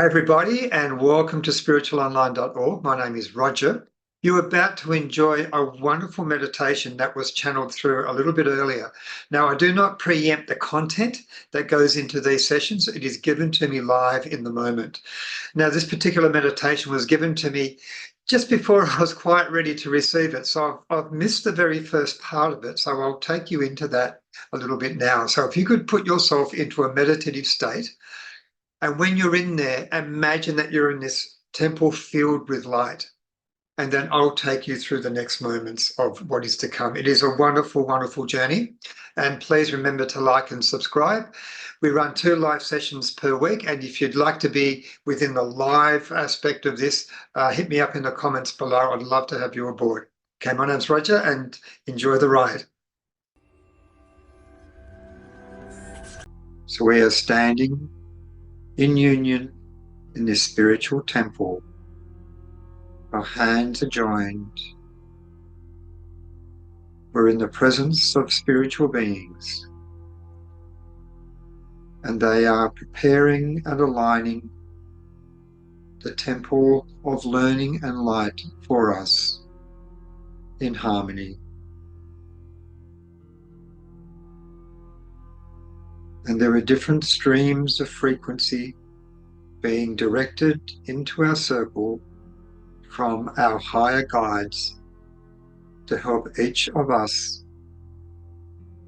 Hi, everybody, and welcome to spiritualonline.org. My name is Roger. You're about to enjoy a wonderful meditation that was channeled through a little bit earlier. Now, I do not preempt the content that goes into these sessions. It is given to me live in the moment. Now, this particular meditation was given to me just before I was quite ready to receive it. So I've missed the very first part of it. So I'll take you into that a little bit now. So if you could put yourself into a meditative state, and when you're in there, imagine that you're in this temple filled with light. And then I'll take you through the next moments of what is to come. It is a wonderful, wonderful journey. And please remember to like and subscribe. We run 2 live sessions per week. And if you'd like to be within the live aspect of this, hit me up in the comments below. I'd love to have you aboard. Okay, my name's Roger, and enjoy the ride. So we are standing in union in this spiritual temple. Our hands are joined. We're in the presence of spiritual beings, and they are preparing and aligning the temple of learning and light for us in harmony. And there are different streams of frequency being directed into our circle from our higher guides to help each of us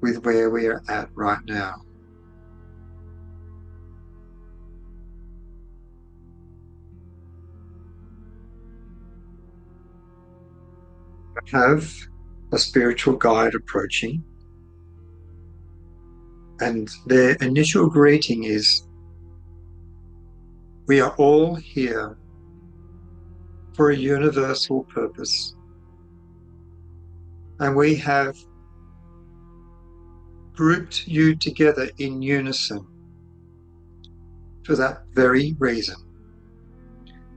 with where we are at right now. I have a spiritual guide approaching, and their initial greeting is, we are all here for a universal purpose, and we have grouped you together in unison for that very reason,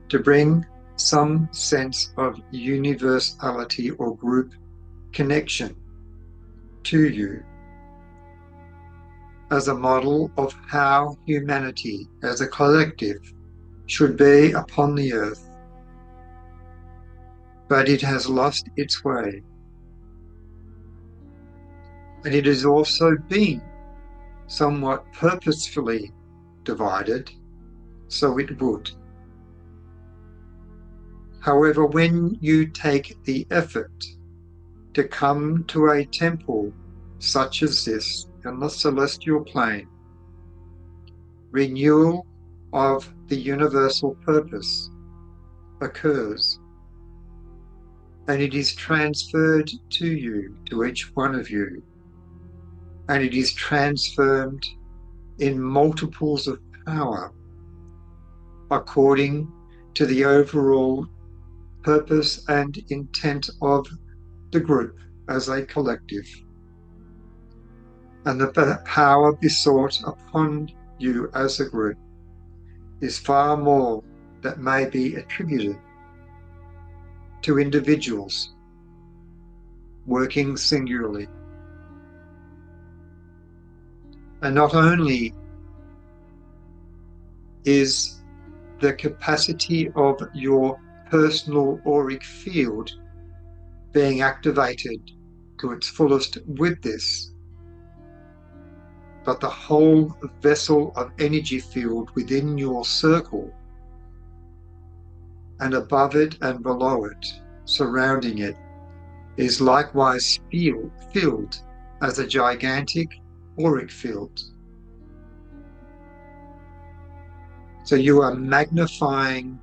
to bring some sense of universality or group connection to you as a model of how humanity as a collective should be upon the earth. But it has lost its way. And it has also been somewhat purposefully divided, so it would. However, when you take the effort to come to a temple such as this in the celestial plane, renewal of the universal purpose occurs, and it is transferred to you, to each one of you, and it is transformed in multiples of power according to the overall purpose and intent of the group as a collective. And the power besought upon you as a group is far more that may be attributed to individuals working singularly. And not only is the capacity of your personal auric field being activated to its fullest with this, but the whole vessel of energy field within your circle, and above it and below it, surrounding it, is likewise filled as a gigantic auric field. So you are magnifying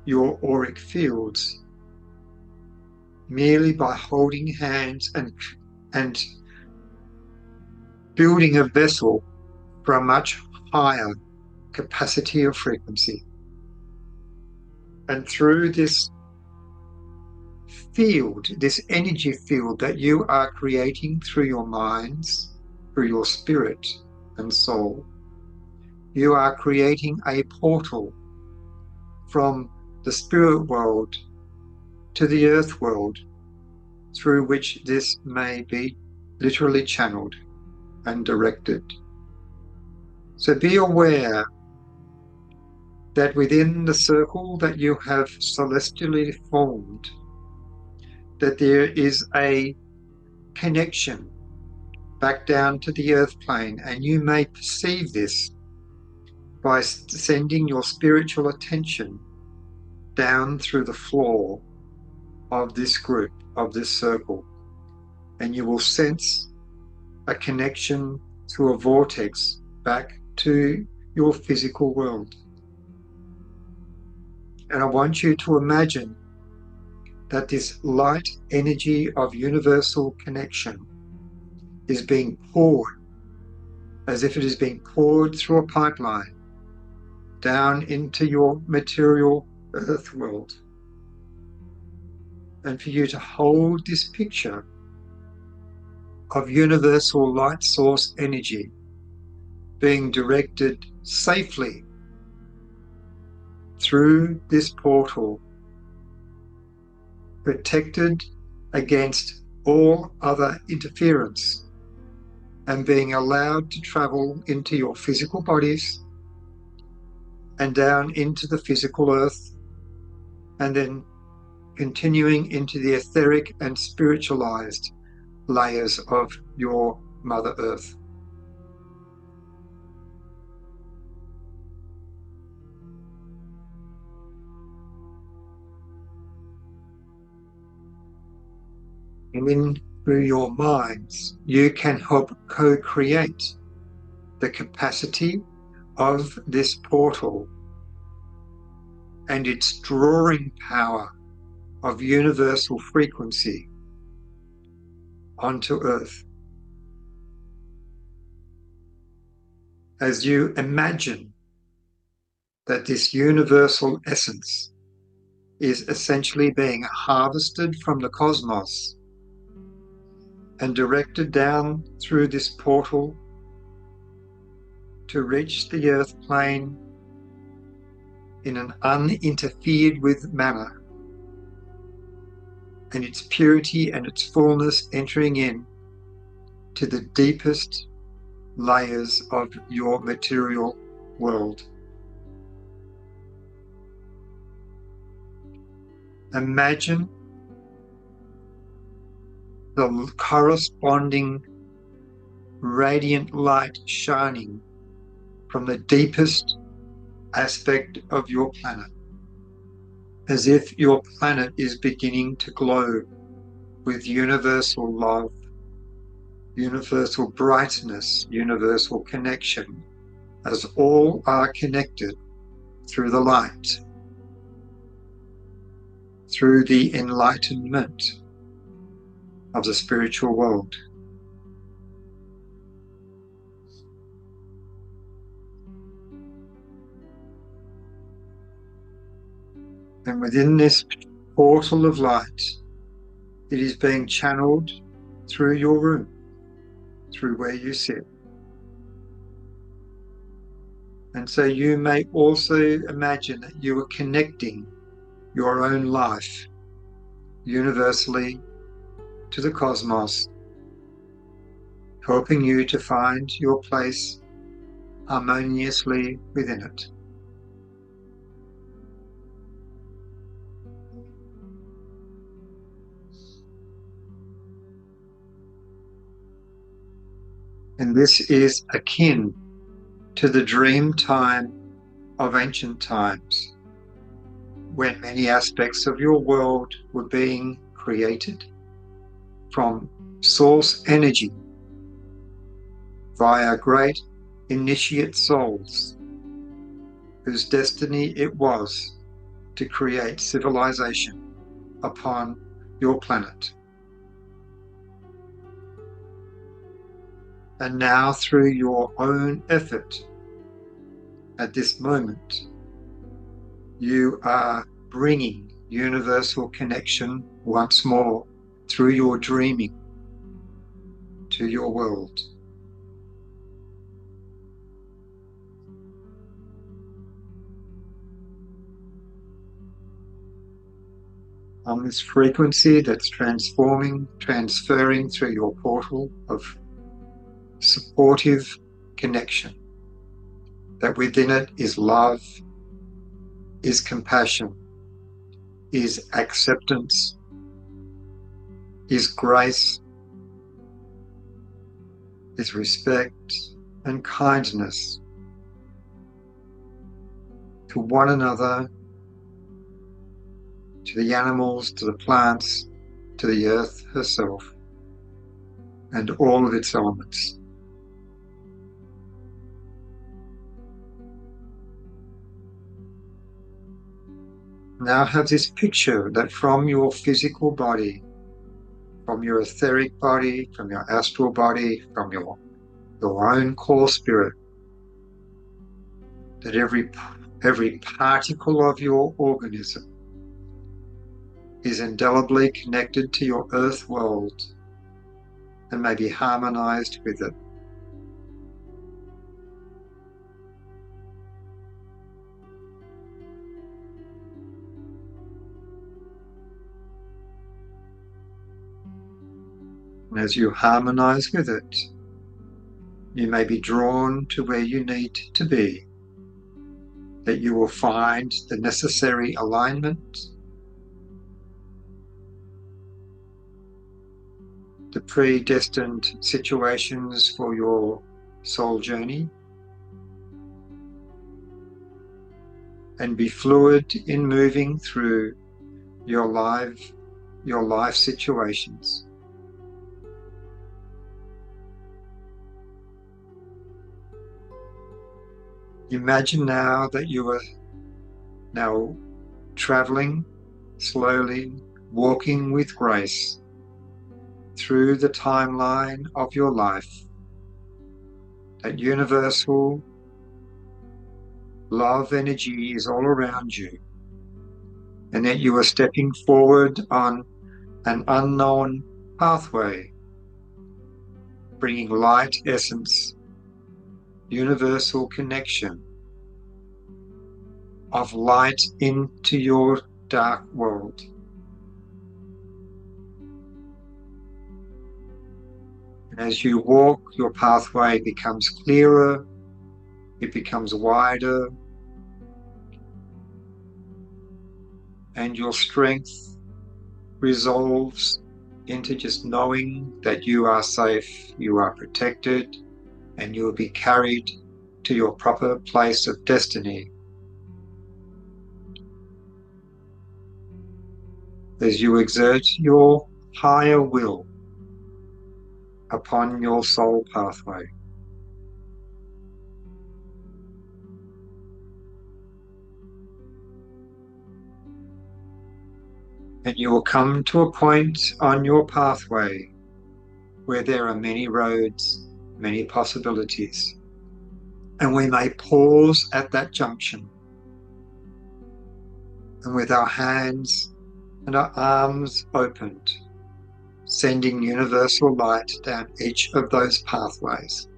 your auric fields merely by holding hands and building a vessel for a much higher capacity of frequency. And through this field, this energy field that you are creating through your minds, through your spirit and soul, you are creating a portal from the spirit world to the earth world, through which this may be literally channeled and directed. So be aware that within the circle that you have celestially formed, that there is a connection back down to the earth plane, and you may perceive this by sending your spiritual attention down through the floor of this group, of this circle, and you will sense a connection through a vortex back to your physical world. And I want you to imagine that this light energy of universal connection is being poured, as if it is being poured through a pipeline down into your material earth world. And for you to hold this picture of universal light source energy being directed safely through this portal, protected against all other interference, and being allowed to travel into your physical bodies and down into the physical earth, and then continuing into the etheric and spiritualized layers of your Mother Earth. And then through your minds, you can help co-create the capacity of this portal and its drawing power of universal frequency onto Earth. As you imagine that this universal essence is essentially being harvested from the cosmos and directed down through this portal to reach the earth plane in an uninterfered with manner, and its purity and its fullness entering in to the deepest layers of your material world. Imagine the corresponding radiant light shining from the deepest aspect of your planet, as if your planet is beginning to glow with universal love, universal brightness, universal connection, as all are connected through the light, through the enlightenment of the spiritual world. And within this portal of light, it is being channeled through your room, through where you sit. And so you may also imagine that you are connecting your own life universally to the cosmos, helping you to find your place harmoniously within it. And this is akin to the dream time of ancient times, when many aspects of your world were being created from source energy via great initiate souls whose destiny it was to create civilization upon your planet. And now, through your own effort at this moment, you are bringing universal connection once more through your dreaming to your world. On this frequency that's transferring through your portal of supportive connection, that within it is love, is compassion, is acceptance, is grace, is respect and kindness to one another, to the animals, to the plants, to the earth herself, and all of its elements. Now have this picture that from your physical body, from your etheric body, from your astral body, from your own core spirit, that every particle of your organism is indelibly connected to your earth world and may be harmonized with it. And as you harmonize with it, you may be drawn to where you need to be, that you will find the necessary alignment, the predestined situations for your soul journey, and be fluid in moving through your life situations. Imagine now that you are now traveling slowly, walking with grace through the timeline of your life, that universal love energy is all around you, and that you are stepping forward on an unknown pathway, bringing light essence, universal connection of light into your dark world. And as you walk, your pathway becomes clearer, it becomes wider, and your strength resolves into just knowing that you are safe, you are protected, and you will be carried to your proper place of destiny. As you exert your higher will upon your soul pathway. And you will come to a point on your pathway where there are many roads, many possibilities. And we may pause at that junction. And with our hands and our arms opened, sending universal light down each of those pathways.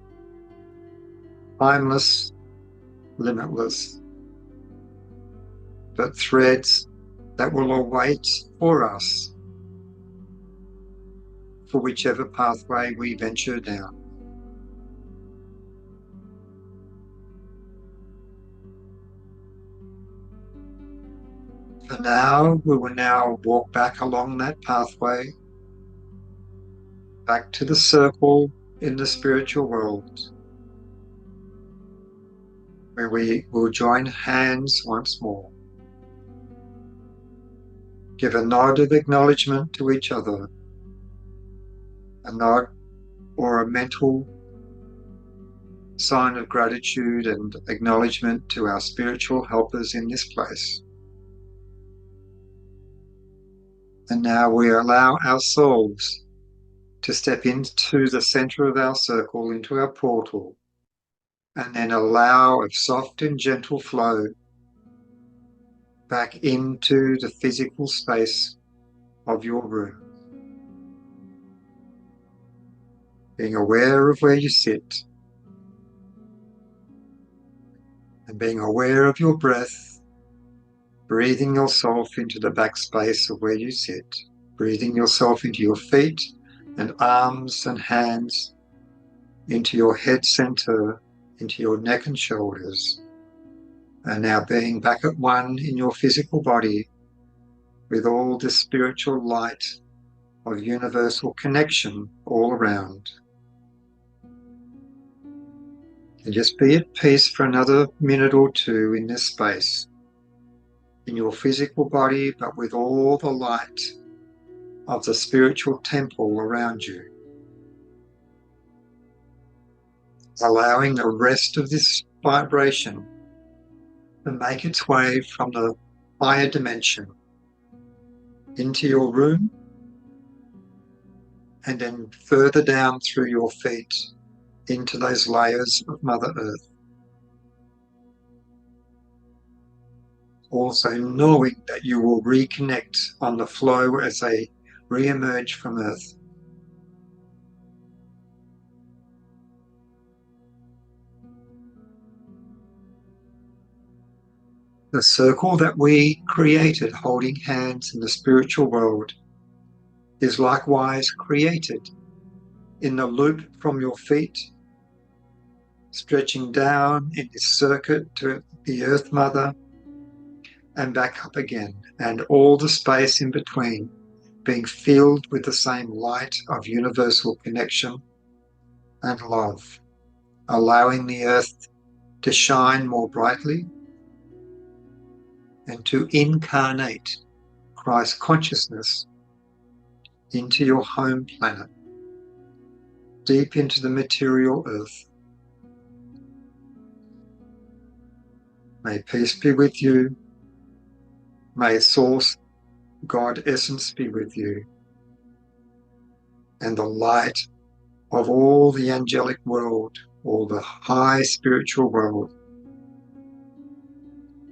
Timeless, limitless, but threads that will await for us for whichever pathway we venture down. For now, we will now walk back along that pathway, back to the circle in the spiritual world, where we will join hands once more. Give a nod of acknowledgement to each other, a nod or a mental sign of gratitude and acknowledgement to our spiritual helpers in this place. And now we allow ourselves to step into the center of our circle, into our portal, and then allow a soft and gentle flow back into the physical space of your room. Being aware of where you sit, and being aware of your breath, breathing yourself into the back space of where you sit, breathing yourself into your feet and arms and hands, into your head center, into your neck and shoulders, And now being back at one in your physical body with all the spiritual light of universal connection all around. And just be at peace for another minute or two in this space, in your physical body, but with all the light of the spiritual temple around you. Allowing the rest of this vibration to make its way from the higher dimension into your room and then further down through your feet into those layers of Mother Earth. Also knowing that you will reconnect on the flow as they re-emerge from Earth. The circle that we created holding hands in the spiritual world is likewise created in the loop from your feet, stretching down in this circuit to the Earth Mother and back up again, and all the space in between being filled with the same light of universal connection and love, allowing the Earth to shine more brightly and to incarnate Christ consciousness into your home planet, deep into the material Earth. May peace be with you. May Source, God Essence be with you. And the light of all the angelic world, all the high spiritual world,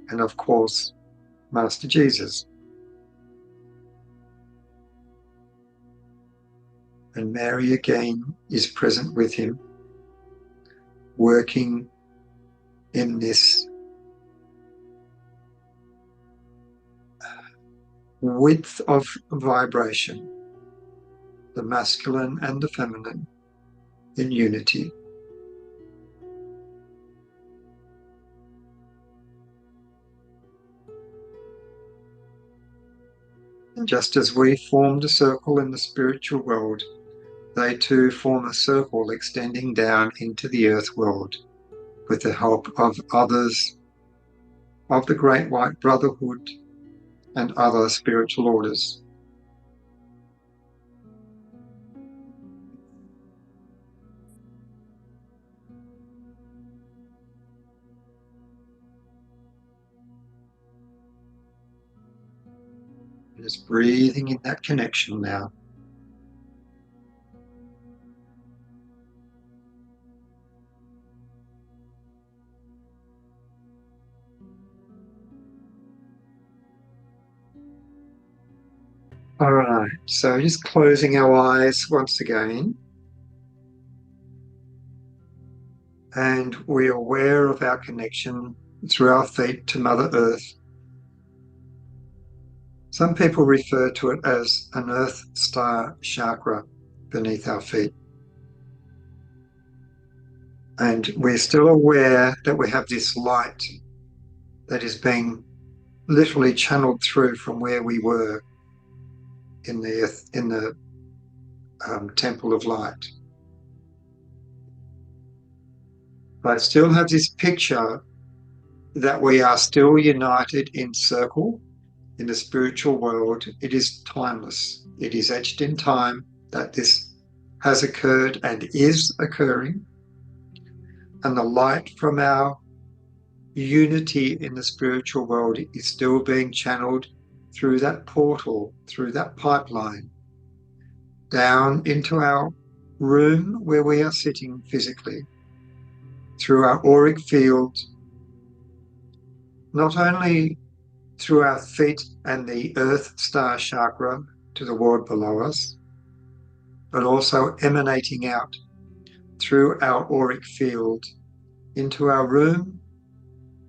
and of course, Master Jesus. And Mary again is present with him, working in this width of vibration, the masculine and the feminine in unity. And just as we formed a circle in the spiritual world, they too form a circle extending down into the earth world with the help of others of the Great White Brotherhood and other spiritual orders. Just breathing in that connection now. All right, so just closing our eyes once again. And we're aware of our connection through our feet to Mother Earth. Some people refer to it as an Earth Star chakra beneath our feet. And we're still aware that we have this light that is being literally channeled through from where we were in the Temple of Light. But I still have this picture that we are still united in circle in the spiritual world. It is timeless. It is etched in time that this has occurred and is occurring. And the light from our unity in the spiritual world is still being channeled through that portal, through that pipeline, down into our room where we are sitting physically, through our auric field, not only through our feet and the Earth Star chakra to the world below us, but also emanating out through our auric field into our room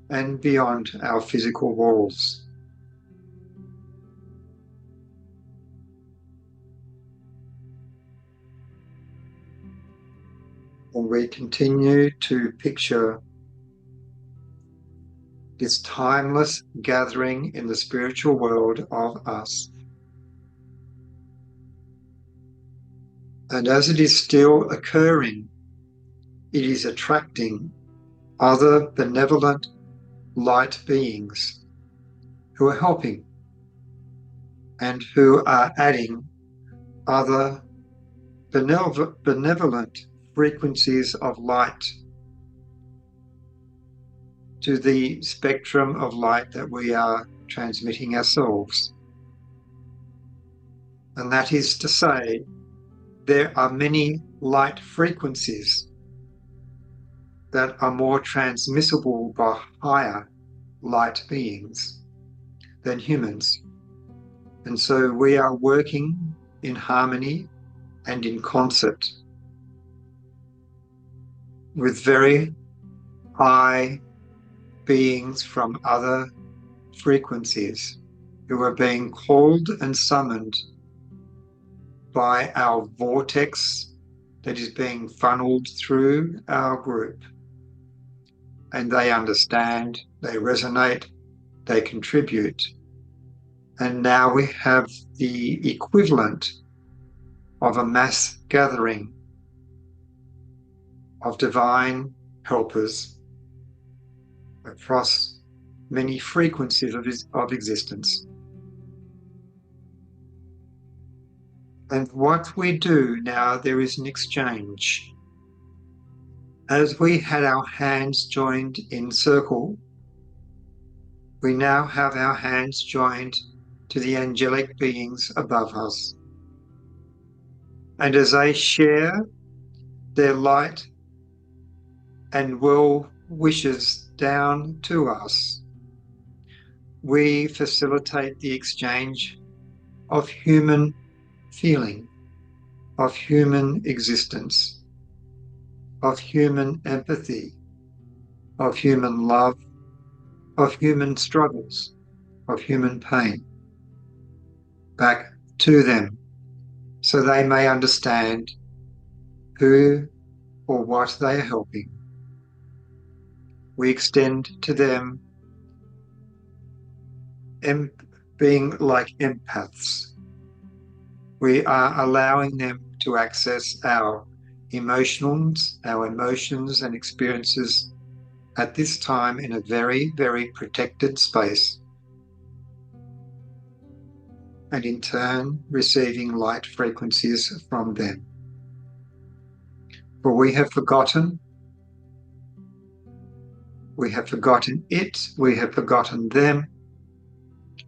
and beyond our physical walls. And we continue to picture this timeless gathering in the spiritual world of us. And as it is still occurring, it is attracting other benevolent light beings who are helping and who are adding other benevolent frequencies of light to the spectrum of light that we are transmitting ourselves. And that is to say, there are many light frequencies that are more transmissible by higher light beings than humans. And so we are working in harmony and in concert with very high beings from other frequencies who are being called and summoned by our vortex that is being funneled through our group. And they understand, they resonate, they contribute. And now we have the equivalent of a mass gathering of divine helpers across many frequencies of existence. And what we do now, there is an exchange. As we had our hands joined in circle, we now have our hands joined to the angelic beings above us. And as they share their light and well wishes down to us, we facilitate the exchange of human feeling, of human existence, of human empathy, of human love, of human struggles, of human pain, back to them so they may understand who or what they are helping. We extend to them being like empaths. We are allowing them to access our emotions and experiences at this time in a very, very protected space. And in turn, receiving light frequencies from them. For we have forgotten it, we have forgotten them.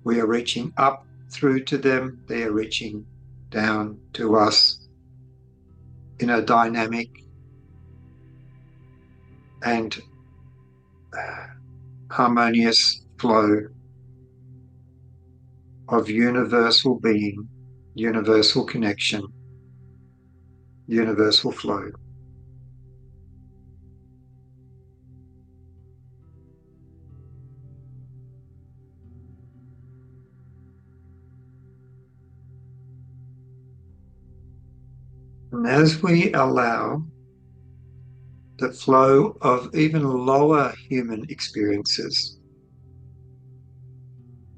We are reaching up through to them, they are reaching down to us in a dynamic and harmonious flow of universal being, universal connection, universal flow. And as we allow the flow of even lower human experiences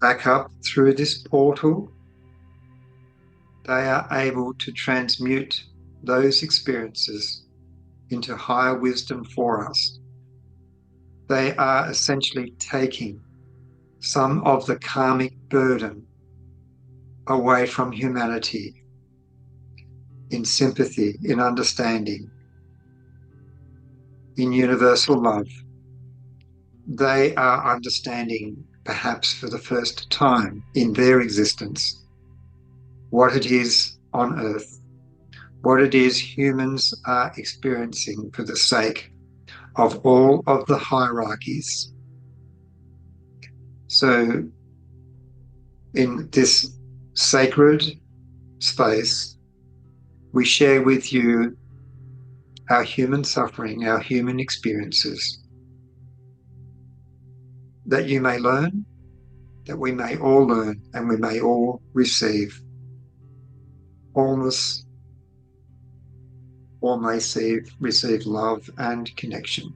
back up through this portal, they are able to transmute those experiences into higher wisdom for us. They are essentially taking some of the karmic burden away from humanity in sympathy, in understanding, in universal love. They are understanding, perhaps for the first time in their existence, what it is on earth, what it is humans are experiencing for the sake of all of the hierarchies. So in this sacred space, we share with you our human suffering, our human experiences, that you may learn, that we may all learn, and we may all receive wholeness, or may receive love and connection.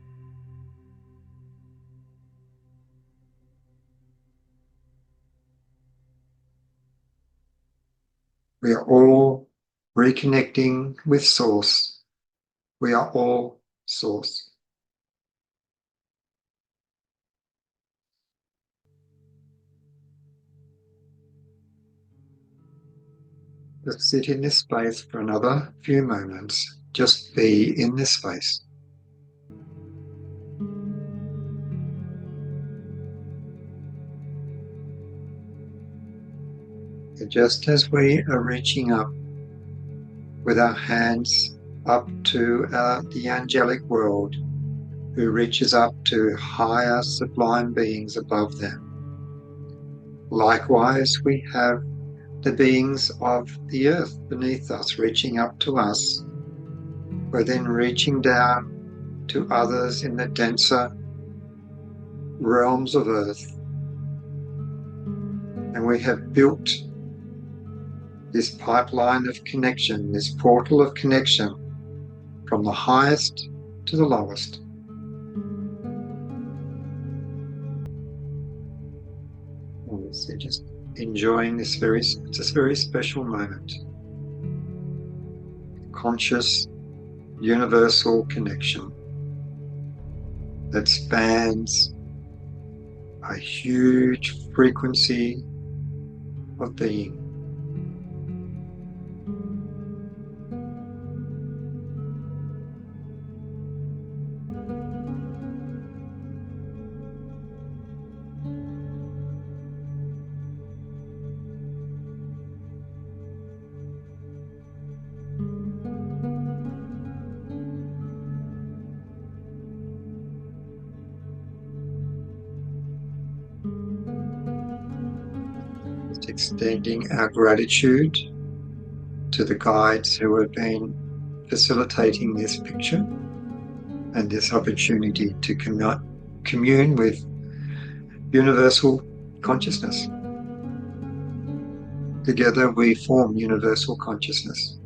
We are all reconnecting with Source. We are all Source. Just sit in this space for another few moments. Just be in this space. Just as we are reaching up with our hands up to the angelic world, who reaches up to higher sublime beings above them. Likewise, we have the beings of the earth beneath us reaching up to us. We're then reaching down to others in the denser realms of earth. And we have built this pipeline of connection, this portal of connection from the highest to the lowest. So just enjoying this very special moment. Conscious, universal connection that spans a huge frequency of being. Just extending our gratitude to the guides who have been facilitating this picture and this opportunity to commune with universal consciousness. Together we form universal consciousness.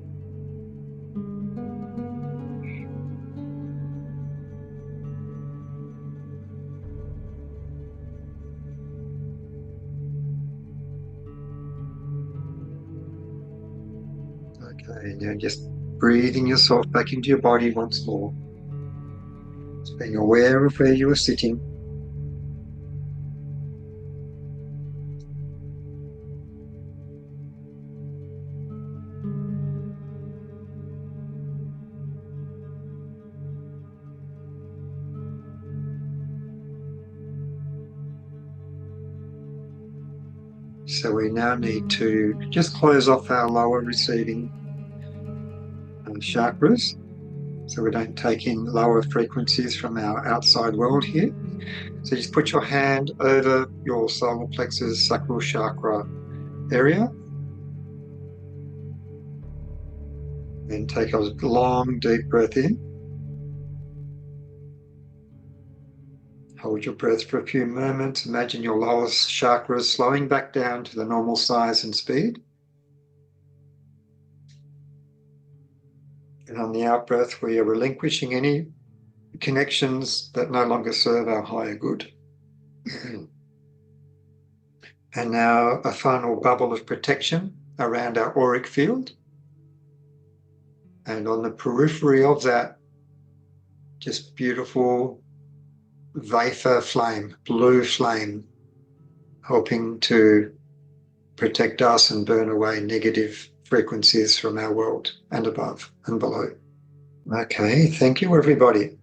Okay, now just breathing yourself back into your body once more. Just being aware of where you are sitting. So we now need to just close off our lower receiving chakras, so we don't take in lower frequencies from our outside world here. So just put your hand over your solar plexus sacral chakra area and take a long deep breath in. Hold your breath for a few moments. Imagine your lowest chakras slowing back down to the normal size and speed. And on the out breath, we are relinquishing any connections that no longer serve our higher good. And now a final bubble of protection around our auric field. And on the periphery of that, just beautiful vapor flame, blue flame, helping to protect us and burn away negative frequencies from our world and above and below. Okay, thank you everybody.